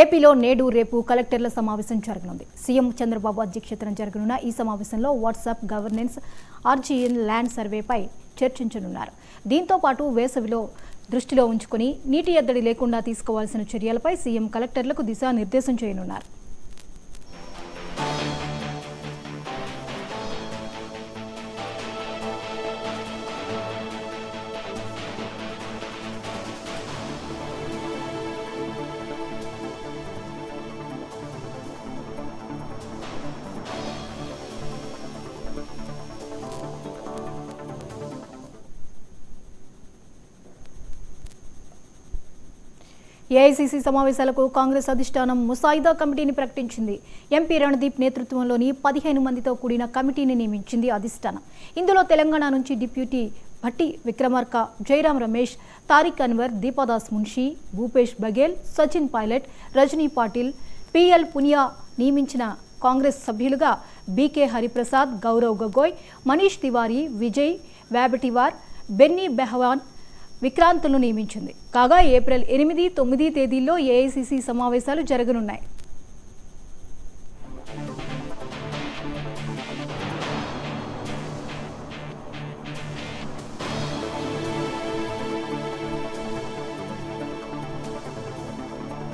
ఏపీలో నేడు రేపు కలెక్టర్ల సమావేశం జరగనుంది. సీఎం చంద్రబాబు అధ్యక్షతన జరగనున్న ఈ సమావేశంలో వాట్సాప్ గవర్నెన్స్, ఆర్జీఎన్ ల్యాండ్ సర్వేపై చర్చించనున్నారు. దీంతో పాటు వేసవిలో దృష్టిలో ఉంచుకుని నీటి ఎద్దడి లేకుండా తీసుకోవాల్సిన చర్యలపై సీఎం కలెక్టర్లకు దిశానిర్దేశం చేయనున్నారు. ఏఐసీసీ సమావేశాలకు కాంగ్రెస్ అధిష్టానం ముసాయిదా కమిటీని ప్రకటించింది. ఎంపీ రణదీప్ నేతృత్వంలోని 15 మందితో కూడిన కమిటీని నియమించింది అధిష్టానం. ఇందులో తెలంగాణ నుంచి డిప్యూటీ భట్టి విక్రమార్క, జైరాం రమేష్, తారిక్ అన్వర్, దీపాదాస్ మున్షి, భూపేష్ బఘేల్, సచిన్ పైలట్, రజనీ పాటిల్, పిఎల్ పునియా నియమించిన కాంగ్రెస్ సభ్యులుగా బీకే హరిప్రసాద్, గౌరవ్ గగోయ్, మనీష్ తివారీ, విజయ్ వ్యాబటివార్, బెన్నీ బెహవాన్, విక్రాంత్ను నియమించింది. కాగా ఏప్రిల్ 8, 9 తేదీల్లో ఏఐసీసీ సమావేశాలు జరగనున్నాయి.